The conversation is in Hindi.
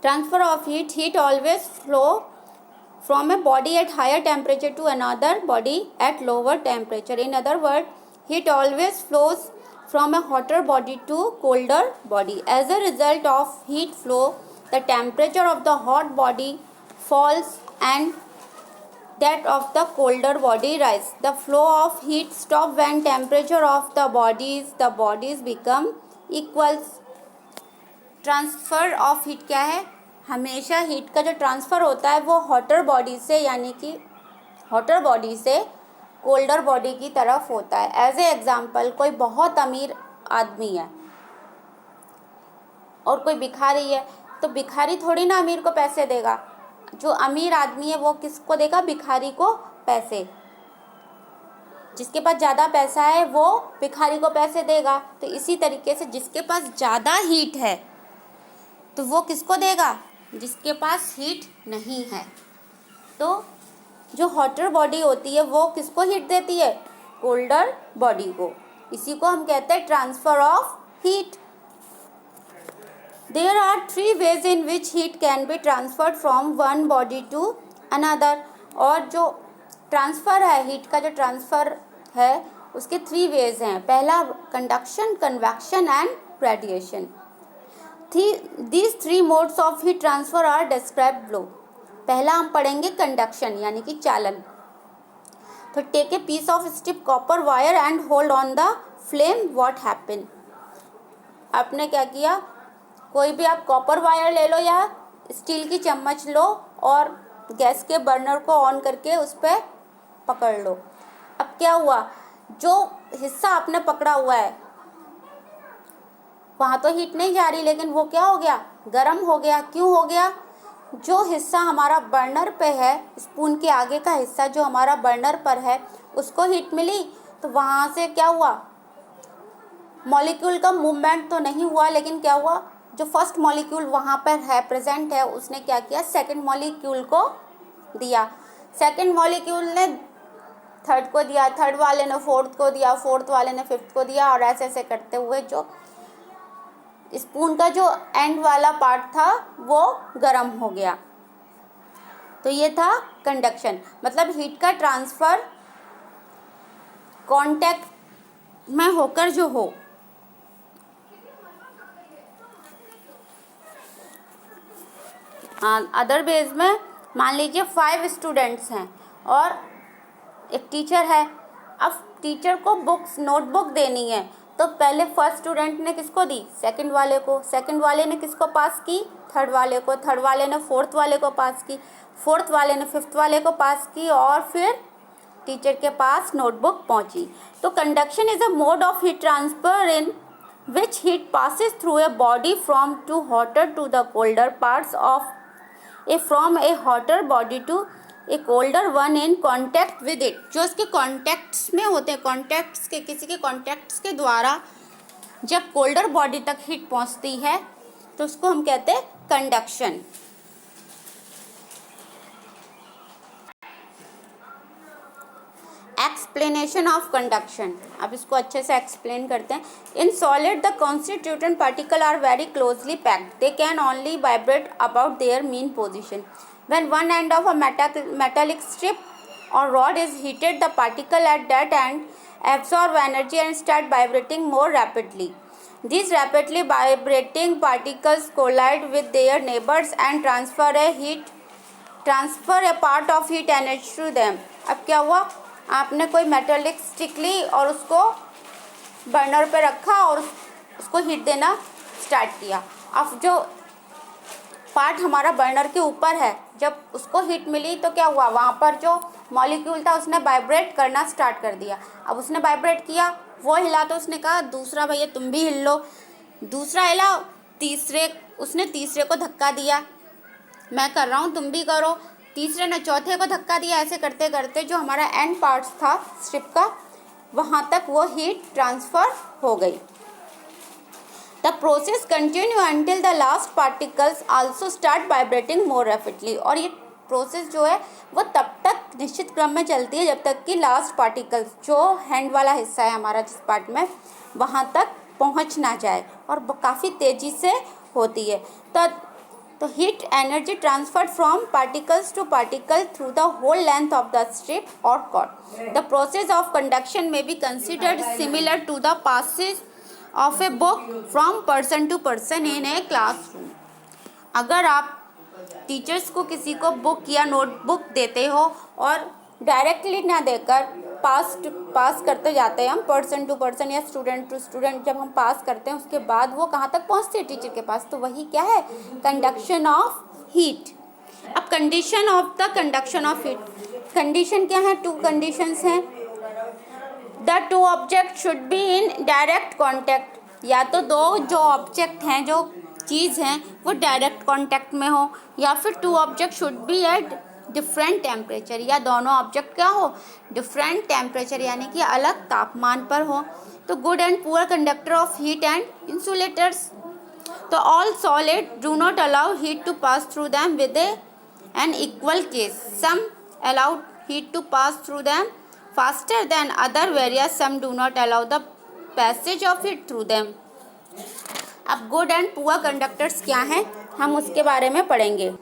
Transfer of heat always flow from a body at higher temperature to another body at lower temperature. In other words, heat always flows from a hotter body to colder body. As a result of heat flow, the temperature of the hot body falls and that of the colder body rise. The flow of heat stops when temperature of the bodies become equals. Transfer of heat क्या है? हमेशा हीट का जो ट्रांसफ़र होता है वो हॉटर बॉडी से यानी कि हॉटर बॉडी से कोल्डर बॉडी की तरफ होता है. एज ए एग्जाम्पल, कोई बहुत अमीर आदमी है और कोई भिखारी है, तो भिखारी थोड़ी ना अमीर को पैसे देगा. जो अमीर आदमी है वो किसको देगा? भिखारी को पैसे. जिसके पास ज़्यादा पैसा है वो भिखारी को पैसे देगा. तो इसी तरीके से जिसके पास ज़्यादा हीट है तो वो किसको देगा? जिसके पास हीट नहीं है. तो जो हॉटर बॉडी होती है वो किसको हीट देती है? कोल्डर बॉडी को. इसी को हम कहते हैं transfer of heat. There are 3 ways in which heat can be transferred from one body to another. और जो ट्रांसफ़र है, हीट का जो ट्रांसफ़र है उसके 3 ways हैं. पहला conduction, convection and radiation. These 3 modes of heat transfer are described below. पहला हम पढ़ेंगे कंडक्शन यानी कि चालन. तो take a piece of stiff copper wire and hold on the flame. What happen? आपने क्या किया? कोई भी आप कॉपर वायर ले लो या स्टील की चम्मच लो और गैस के बर्नर को ऑन करके उस पर पकड़ लो. अब क्या हुआ? जो हिस्सा आपने पकड़ा हुआ है वहाँ तो हीट नहीं जा रही, लेकिन वो क्या हो गया? गर्म हो गया. क्यों हो गया? जो हिस्सा हमारा बर्नर पे है, स्पून के आगे का हिस्सा जो हमारा बर्नर पर है, उसको हीट मिली. तो वहाँ से क्या हुआ? मॉलिक्यूल का मूवमेंट तो नहीं हुआ, लेकिन क्या हुआ? जो फर्स्ट मॉलिक्यूल वहाँ पर है, प्रेजेंट है, उसने क्या किया? सेकंड मॉलिक्यूल को दिया. सेकंड मॉलिक्यूल ने थर्ड को दिया, थर्ड वाले ने फोर्थ को दिया, फोर्थ वाले ने फिफ्थ को दिया, और ऐसे ऐसे करते हुए जो स्पून का जो एंड वाला पार्ट था वो गर्म हो गया. तो ये था कंडक्शन. मतलब हीट का ट्रांसफ़र कांटेक्ट में होकर जो हो. अदर बेस में मान लीजिए 5 स्टूडेंट्स हैं और एक टीचर है. अब टीचर को नोटबुक देनी है, तो पहले फर्स्ट स्टूडेंट ने किसको दी? सेकंड वाले को. सेकंड वाले ने किसको पास की? थर्ड वाले को. थर्ड वाले ने फोर्थ वाले को पास की. फोर्थ वाले ने फिफ्थ वाले को पास की और फिर टीचर के पास नोटबुक पहुंची. तो conduction is a mode of heat transfer in which heat passes through a body from to hotter to the colder parts of from a hotter body to a colder one in contact with it. जो इसके कॉन्टैक्ट्स में होते हैं, कॉन्टैक्ट्स के किसी के कॉन्टैक्ट्स के द्वारा जब कोल्डर बॉडी तक हीट पहुंचती है तो उसको हम कहते हैं कंडक्शन. Explanation of conduction. अब इसको अच्छे से एक्सप्लेन करते हैं. In solid the constituent particle are very closely packed. They can only vibrate about their mean position. When one end of a metallic strip or rod is heated, the particle at that end absorb energy and start vibrating more rapidly. These rapidly vibrating particles collide with their neighbors and transfer a part of heat energy to them. अब क्या हुआ? आपने कोई मेटालिक स्टिक ली और उसको बर्नर पे रखा और उसको हीट देना स्टार्ट किया. अब जो पार्ट हमारा बर्नर के ऊपर है, जब उसको हीट मिली तो क्या हुआ? वहाँ पर जो मॉलिक्यूल था उसने वाइब्रेट करना स्टार्ट कर दिया. अब उसने वाइब्रेट किया, वो हिला तो उसने कहा दूसरा भैया तुम भी हिल लो. दूसरा हिला, उसने तीसरे को धक्का दिया, मैं कर रहा हूँ तुम भी करो. तीसरे ने चौथे को धक्का दिया. ऐसे करते करते जो हमारा एंड पार्ट्स था स्ट्रिप का, वहाँ तक वो हीट ट्रांसफ़र हो गई. The process continue until the last particles also start vibrating more rapidly. और ये प्रोसेस जो है वो तब तक निश्चित क्रम में चलती है जब तक कि लास्ट पार्टिकल्स जो हैंड वाला हिस्सा है हमारा जिस पार्ट में, वहाँ तक पहुँच ना जाए, और काफ़ी तेज़ी से होती है. तो तो heat energy transferred from particles to particle through the whole length of the strip और cord. The process of conduction में be considered similar to the passage of a book from person to person in a classroom. अगर आप टीचर्स को किसी को बुक या नोटबुक देते हो और डायरेक्टली ना देकर पास करते जाते हैं हम पर्सन टू पर्सन या स्टूडेंट टू स्टूडेंट, जब हम पास करते हैं उसके बाद वो कहाँ तक पहुँचती है, टीचर के पास, तो वही क्या है, कंडक्शन ऑफ हीट। अब condition of the conduction of heat, condition क्या है, टू कंडीशंस हैं। The two object should be in direct contact, या तो दो जो ऑब्जेक्ट हैं, जो चीज़ हैं, वो डायरेक्ट कॉन्टैक्ट में हो, या फिर two object should be at different temperature, या दोनों ऑब्जेक्ट क्या हो, डिफरेंट टेम्परेचर यानी कि अलग तापमान पर हो। तो good and poor conductor of heat and insulators, तो all solid do not allow heat to pass through them with an equal case, some allow heat to pass through them faster than other various, some do not allow the passage of heat through them. अब गुड एंड पुअर कंडक्टर्स क्या हैं, हम उसके बारे में पढ़ेंगे।